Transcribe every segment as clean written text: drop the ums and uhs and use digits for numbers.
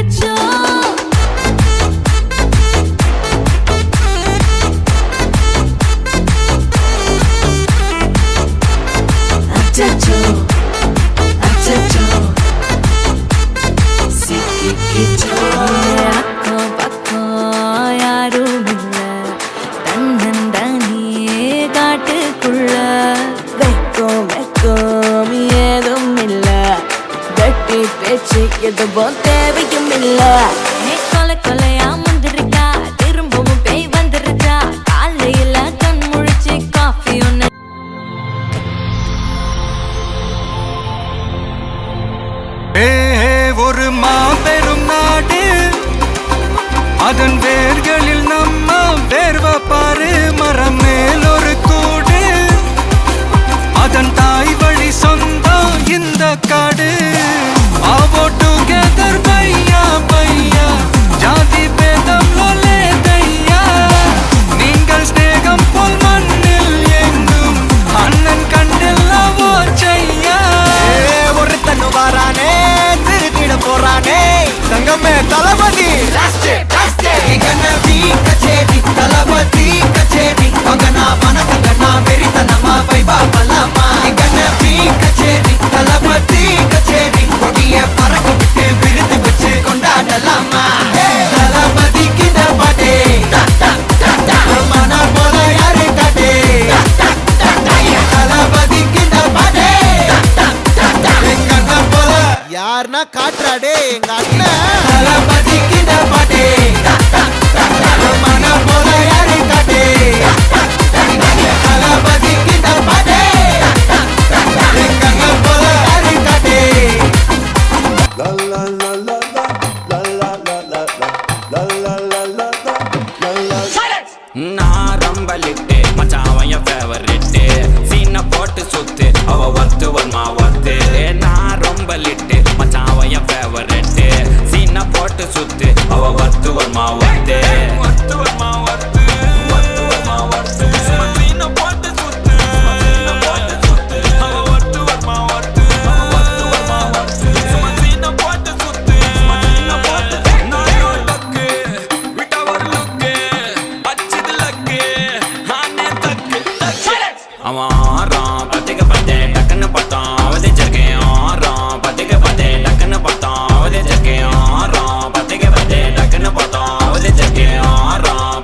அச்சச்சோ அச்சச்சோ அச்சச்சோ சிக்கிக்கிச்சோ அக்கம் பக்கம் யாரும் இல்ல தன்னந்தனியே காட்டுக்குள்ள வெக்கம் வெக்கம் ஏதும் இல்ல வெட்டி பேச்சு எதுவும் தேவையும் இல்ல கொலை கொலையா முந்திருக்கா திரும்பவும் பேய் வந்துருக்கா காலையில கண் முழிச்சு காஃபி ஒன்னு ஒரு மாபெரும் நாடு அதன் வேர்களில் நம்ம வேர்வ பாரு மரம் மேல் ஒரு கூடு அதன் தாய் வழி சொந்தம் இந்த காடு ஆவோ டுகெதர் பையா பையா ஜாதி பேதம் லோலே தையா நீங்கள் ஸ்நேகம் போல் மண்ணில் எங்கும் அண்ணன் கண்டில்லவோ செய்யா ஒருத்தனு வாரானே திருத்திட போறானே தங்கமே தளபதி கச்சேரி தளபதி கச்சேரி மகனா மனசங்கனா வெறித்தனமா வைபா பல்லாமா கச்சேரி தளபதி கச்சேரி கொடிய பறக்க விட்டு விருது வச்சு கொண்டாடலாமா தளபதி கிட்ட பாட்டே மன போல யாரு காட்டே தளபதி கிட்ட பாட்டே எங்க அண்ணன் போல யாருன்னா காட்டுறாடே எங்க அண்ணன் தளபதி கிட்ட பாட்டே மன போல யாரு காட்டே தளபதி கிட்ட பாட்டே எங்க அண்ணன் போல யாரு காட்டே La la la la la la la la la la la la la la. Silence. நான் ரொம்ப லிட்டு மச்சான் என் ஃபேவரெட்டு சீனை போட்டு சுத்து அவ ஒத்து வருமா ஒத்து நான் ரொம்ப லிட்டு மச்சான் என் ஃபேவரெட்டு சீனை போட்டு சுத்து அவ ஒத்து வருமா ஒத்து ஒத்து வருமா ஒத்து ஒத்து வருமா ஒத்து சீனை போட்டு சுத்து சீனை போட்டு சுத்து அவ ஒத்து வருமா ஒத்து ஒத்து வருமா ஒத்து சீனை போட்டு சுத்து சீனை போட்டு நான் டக்கு விட்ட ஒரு லுக்கு அச்சிது லக்கு ஆனே தக்கு அவன் ஆறான் பத்திக்க பத்தே டக்குன்னு பார்த்தான் அவதே ஜர்க்கேன் ஆறான் பத்திக்க பத்தே டக்குன்னு பார்த்தான் அவதே ஜர்க்கேன் ஆறான் பத்திக்க பத்தே டக்குன்னு பார்த்தான் அவதே ஜர்க்கேன் ஆறான்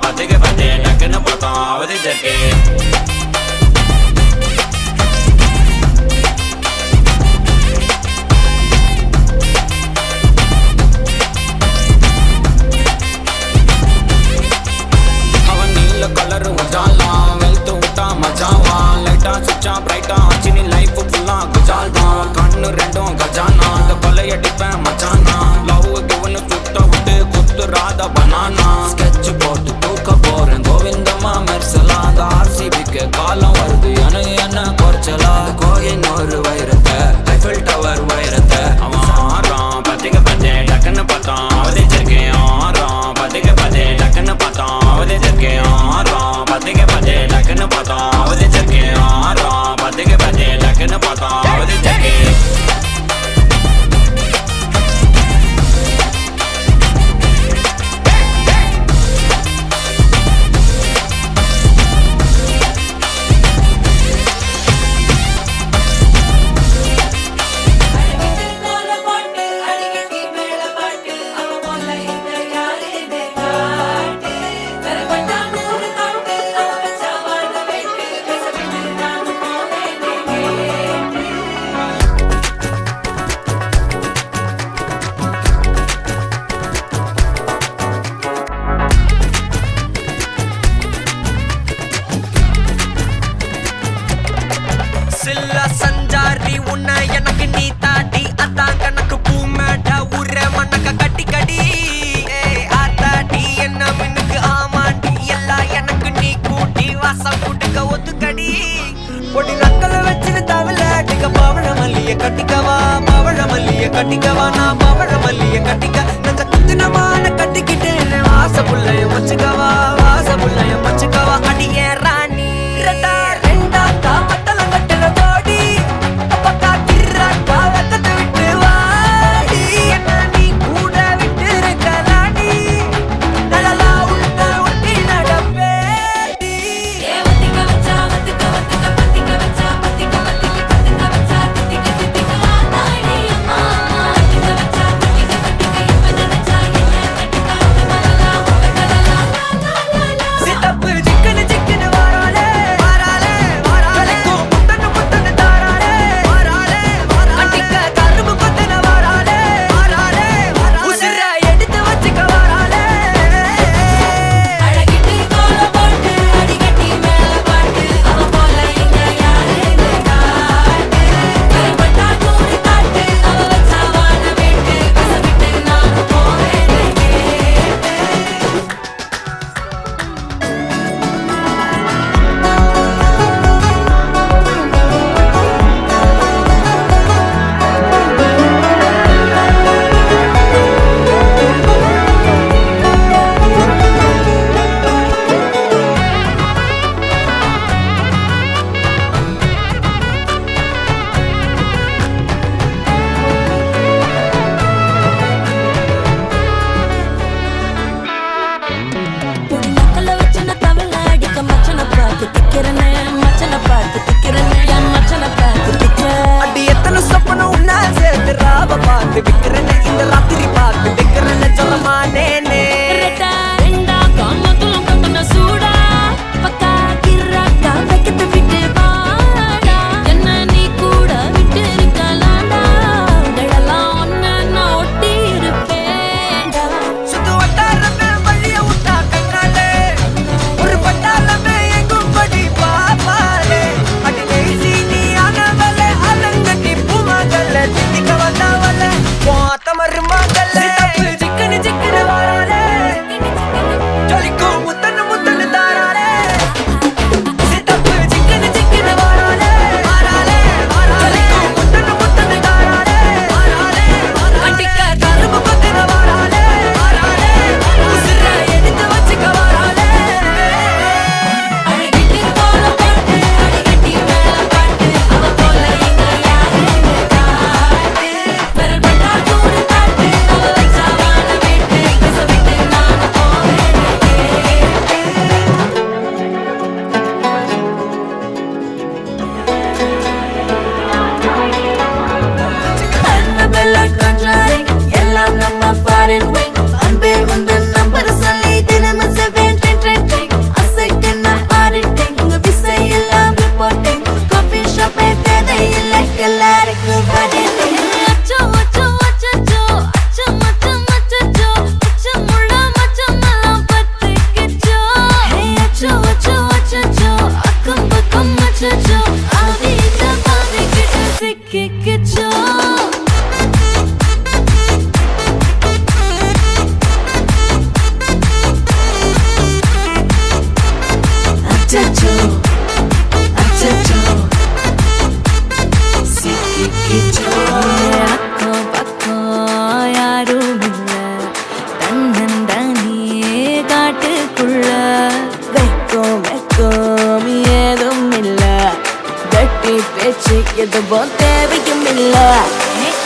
எதுவும் தேவையும் இல்ல.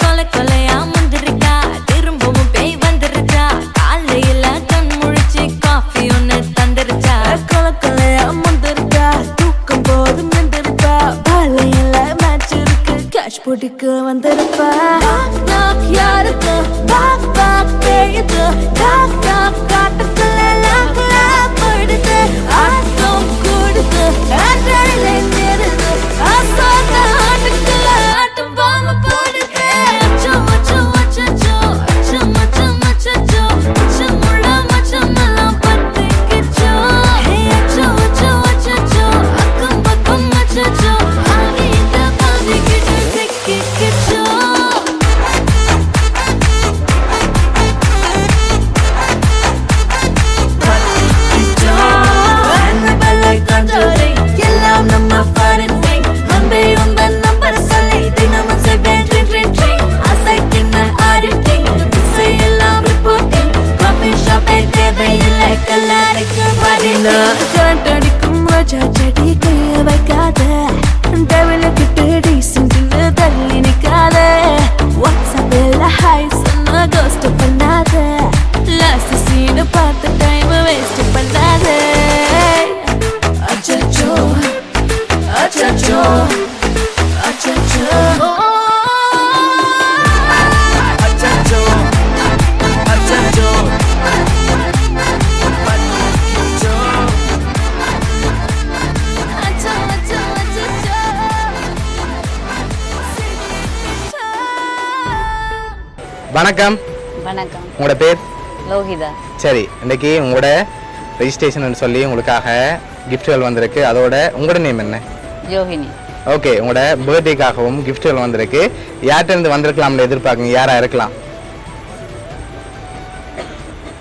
கொலை கொலையா முந்திருக்கா, திரும்பவும் பேய் வந்துருச்சா, காலையில கண் முழிச்சு காஃபி ஒன்னு தந்துருச்சா. கொலை கொலையா முந்திருக்கா, தூக்கம் போதும் நின்றுருப்பா, காலையில மேட்ச் இருக்கு, கேஷ் போட்டுக்கு வந்திருப்பா. யாருக்கு பாக் பாக் பேயுது, டாக் டாக் காட்டுக்குள்ள லாக்ல படுது, ஆட்டம் கூடுது, ஆட்டடில நிறுது, ஆசாத ஆட்டுக்குள்ள ஆட்டம் பாம போடுது. அச்சம் அச்சம் அச்சச்சோ, அச்சம் அச்சம் அச்சச்சோ, அச்சமுள்ள மச்சமெல்லாம் பத்திக்கிச்சோ. அச்சம் அச்சம் அச்சச்சோ, அக்கம் பக்கம் அச்சச்சோ, ஆகிட்ட பாதிக்கிட்டு சிக்கிக்கிச்சோ. எல்லாம் நம்ம பாருந்தேன் அன்பே உங்கள் நம்பர் சொல்லி தினமும் செய்வேன் அசைக்கின்ற ஆடிட்டிங் எல்லாம் ரிப்போர்ட்டிங் காஃபி ஷாப்பே தேவையில்லை கல்லறைக்கு வரல. கரண்ட் அடிக்கும் ரோஜா செடி கைய வைக்காத, டெவலுக்கிட்டு டீசென்ட்னு தள்ளி நிக்காத, வாட்ஸ்அப்பில் ஹாய் சொன்ன கோஸ்ட் பண்ணாத, லாஸ்ட் சீனை பார்த்து டைம் வேஸ்ட் பண்ணாத. அச்சச்சோ அச்சச்சோ அச்சச்சோ அச்சச்சோ அச்சச்சோ அச்சச்சோ. அச்சோ அச்சோ அச்சச்சோ. வணக்கம், வணக்கம். உங்களோட பேர்? லோகிதா. சரி, இன்னைக்கு உங்களோட ரெஜிஸ்ட்ரேஷன் சொல்லி உங்களுக்காக கிஃப்ட்கள் வந்திருக்கு. அதோட உங்களோட நேம் என்ன? யோகினி. ஓகே, உங்களோட பர்த்டேக்காகவும் கிஃப்ட்கள் வந்திருக்கு. யார்கிட்ட இருந்து வந்திருக்கலாம்னு எதிர்பார்க்குங்க? யாரா இருக்கலாம்?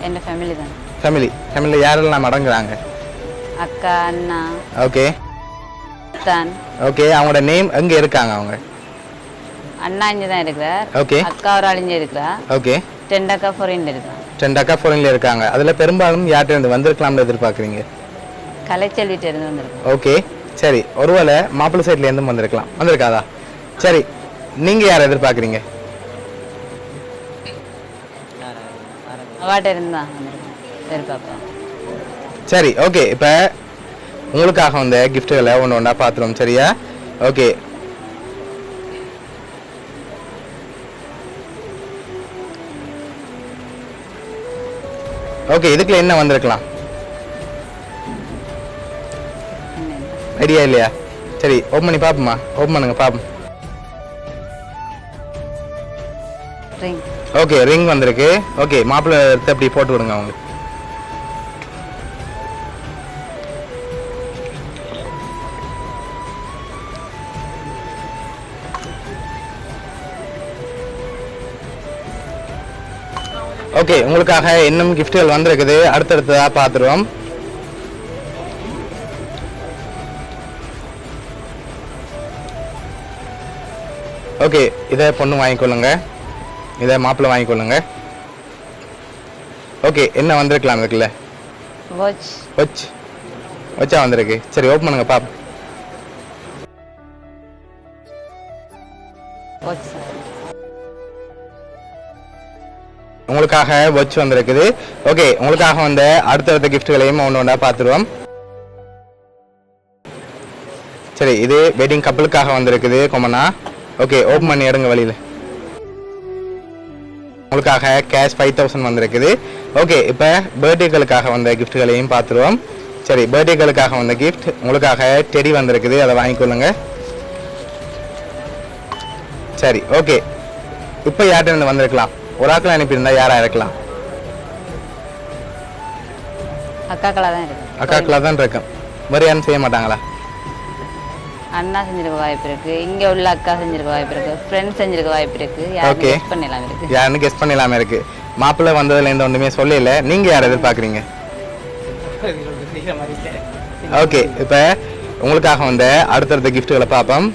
என் ஃபேமிலி தான். ஃபேமிலியில் யாரெல்லாம் அடங்குறாங்க? அக்கா, அண்ணா. ஓகே தான். ஓகே, அவங்களோட நேம் எங்கே இருக்காங்க? அவங்க அண்ணா இங்கே தான் இருக்கிறார். ஓகே. அக்கா ஒரு ஆள் இங்கே இருக்கிறா. ஓகே. 10 அக்கா ஃபாரின்ல இருக்கிறான். 2 அக்கா ஃபாரின்ல இருக்காங்க. அதில் பெரும்பாலும் யார்கிட்ட இருந்து வந்திருக்கலாம்னு எதிர்பார்க்குறீங்க? கலைச்செல்விட்ட இருந்து வந்திருக்கோம். ஓகே, சரி. ஒருவேளை மாப்பிள்ளை சைட்ல இருந்து வந்திருக்கலாம், வந்திருக்காதா? சரி, நீங்க யாரை எதிர்பார்க்குறீங்க? அவாட்ட இருந்து தான் வந்திருக்கோம். எதிர்பார்ப்போம். சரி, ஓகே. இப்போ உங்களுக்காக வந்த கிஃப்ட்டுகளை ஒன்று ஒன்றா பார்த்துருவோம், சரியா? ஓகே. ஓகே, இதுக்குள்ள என்ன வந்திருக்கலாம்? ஐடியா இல்லையா? சரி, ஓப்பன் பண்ணி பார்ப்போமா? ஓப்பன் பண்ணுங்க பார்ப்போம். ரிங். ஓகே, ரிங் வந்திருக்கு. ஓகே, மாப்பிள்ளை எடுத்து அப்படி போட்டு விடுங்க அவங்க. ஓகே, உங்களுக்காக இன்னும் கிஃப்ட்கள் வந்திருக்குது. அடுத்தடுத்ததா பார்த்துருவோம். ஓகே, இதை பொண்ணு வாங்கிக்கொள்ளுங்க, இதை மாப்பிள்ளை வாங்கிக்கொள்ளுங்க. ஓகே, என்ன வந்திருக்கலாம் இதுக்குள்ள? வாட்ச். வச்சா வந்திருக்கு. சரி, ஓப்பன் பண்ணுங்க பாப்போம். வாட்ச். உங்களுக்காக வாட்ச் வந்திருக்குது. ஓகே, உங்களுக்காக வந்த அடுத்தடுத்த கிஃப்ட்களையும் ஒன்று ஒன்றா பார்த்துருவோம். சரி, இது வெட்டிங் கப்பலுக்காக வந்திருக்குது கொமனா. ஓகே, ஓப்பன் பண்ணி எடுங்க வழியில். உங்களுக்காக கேஷ் 5000 வந்திருக்குது. ஓகே, இப்போ பர்த்டேகளுக்காக வந்த கிஃப்ட்களையும் பார்த்துருவோம். சரி, பர்த்டேகளுக்காக வந்த கிஃப்ட் உங்களுக்காக டெடி வந்திருக்குது, அதை வாங்கிக்கொள்ளுங்க. சரி, ஓகே. இப்போ யார்கிட்ட இருந்து வந்திருக்கலாம்? ஒரு ஆக்கள் அனுப்பியிருந்தா யாரா இருக்கலாம்? அக்காக்களா தான் இருக்கு. அக்காக்களா தான் இருக்கும். வேறு யாரும் செய்ய மாட்டாங்களா? அண்ணா செஞ்சிருக்க வாய்ப்பு இருக்கு, இங்க உள்ள அக்கா செஞ்சிருக்க வாய்ப்பு இருக்கு, ஃப்ரெண்ட்ஸ் செஞ்சிருக்க வாய்ப்பு இருக்கு. யாரும் கெஸ் பண்ணலாம் இருக்கு. யாருன்னு கெஸ் பண்ணலாம இருக்கு. மாப்பிள்ளை வந்ததுல இருந்து ஒன்றுமே சொல்லல. நீங்க யாரை எதிர்பார்க்குறீங்க? ஓகே, இப்போ உங்களுக்காக வந்த அடுத்தடுத்த கிஃப்ட்டுகளை பார்ப்போம்.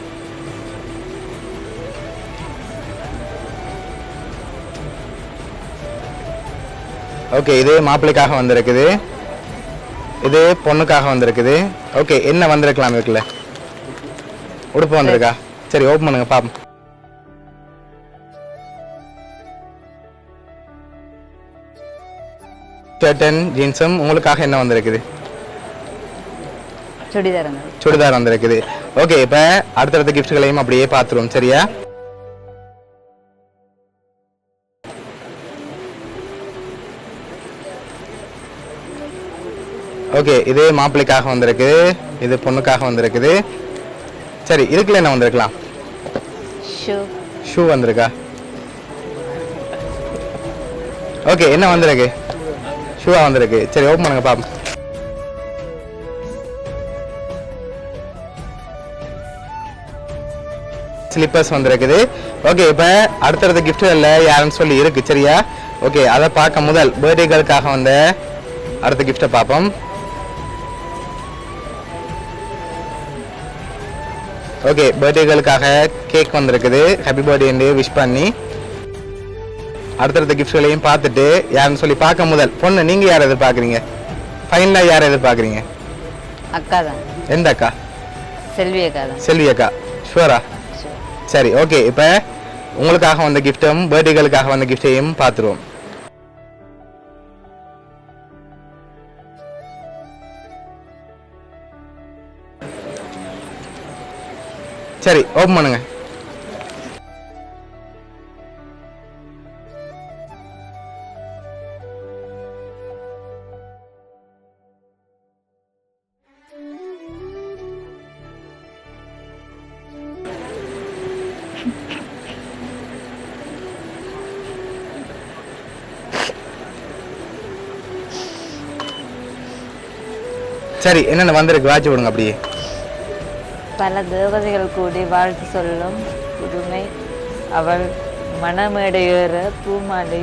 ஓகே, இது மாப்பிள்ளைக்காக வந்திருக்குது, இது பொண்ணுக்காக வந்திருக்குது. ஓகே, என்ன வந்திருக்கலாம்? இருக்குல்ல உடுப்பு வந்திருக்கா? சரி ஓப்பன் பண்ணுங்க பாப்போம். ஷர்ட்டன் ஜீன்ஸும் உங்களுக்காக என்ன வந்திருக்குது? சுடிதார் வந்திருக்குது. ஓகே, இப்போ அடுத்தடுத்த கிஃப்ட்களையும் அப்படியே பார்த்துருவோம். சரியா? ஓகே, இது மாப்பிள்ளைக்காக வந்திருக்கு, இது பொண்ணுக்காக வந்திருக்குது. சரி, இதுக்குள்ள என்ன வந்திருக்கலாம்? ஷூ வந்திருக்கா? ஓகே, என்ன வந்திருக்கு? ஷூவா வந்திருக்கு. சரி ஓப்பன் பண்ணுங்க பாப்போம். ஸ்லிப்பர்ஸ் வந்திருக்குது. ஓகே, இப்போ அடுத்தடுத்த கிஃப்ட்களில் யாருன்னு சொல்லி இருக்கு. சரியா? ஓகே, அதை பார்க்க முதல் பர்த்டேகளுக்காக வந்த அடுத்த கிஃப்டை பார்ப்போம். ஓகே, பர்த்டேகளுக்காக கேக் வந்திருக்குது. ஹாப்பி பர்த்டே விஷ் பண்ணி அடுத்தடுத்த கிஃப்ட்களையும் பார்த்துட்டு யாருன்னு சொல்லி பார்க்க முதல் பொண்ணு நீங்கள் யார் எதிர்பார்க்குறீங்க? ஃபைனலாக யார் எதிர்பார்க்குறீங்க? அக்கா தான். எந்த அக்கா? செல்வி அக்கா தான். செல்வி அக்கா. ஷுவரா? சரி ஓகே, இப்போ உங்களுக்காக வந்த கிஃப்ட்டும் பர்த்டேகளுக்காக வந்த கிஃப்டையும் பார்த்துருவோம். சரி ஓப்பன் பண்ணுங்க. சரி, என்னென்ன வந்திருக்கு வாட்சி விடுங்க அப்படியே. பல தேவதைகள் கூடி வாழ்த்து சொல்லும் புதுமை அவள் மணமேடையேற பூமாலை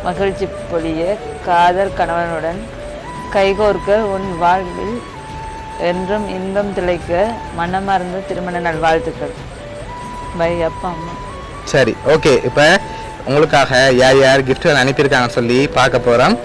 மகிழ்ச்சி பொழிய காதல் கணவனுடன் கைகோர்க்க உன் வாழ்வில் என்றும் இன்பம் திளைக்க மனமார்ந்த திருமண நல்வாழ்த்துக்கள். பை அப்பா அம்மா. சரி ஓகே, இப்போ உங்களுக்காக யார் யார் கிஃப்ட்கள் அனுப்பியிருக்காங்கன்னு சொல்லி பார்க்க போகிறோம்.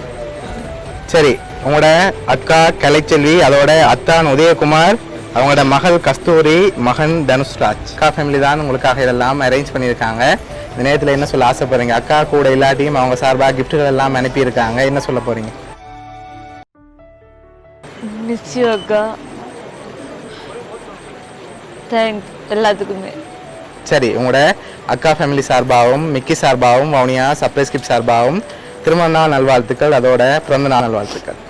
சரி, உங்களோட அக்கா கலைச்செல்வி, அதோட அத்தான் உதயகுமார், அவங்களோட மகள் கஸ்தூரி, மகன் தனுஷ்ராஜ். அக்கா ஃபேமிலி தான் உங்களுக்காக இதெல்லாம் அரேஞ்ச் பண்ணியிருக்காங்க. இந்த நேரத்தில் என்ன சொல்ல ஆசைப்படுறீங்க? அக்கா கூட இல்லாட்டியும் அவங்க சார்பாக கிஃப்ட்டுகள் எல்லாம் அனுப்பியிருக்காங்க, என்ன சொல்ல போகிறீங்க? மிஸ் யூ அக்கா. தேங்க்ஸ் எல்லாத்துக்குமே. சரி, உங்களோட அக்கா ஃபேமிலி சார்பாகவும் மிக்கி சார்பாகவும் வவுனியா சர்ப்ரைஸ் கிஃப்ட் சார்பாகவும் திருமண நாள் நல்வாழ்த்துக்கள், அதோட பிறந்த நாள் நல்வாழ்த்துக்கள்.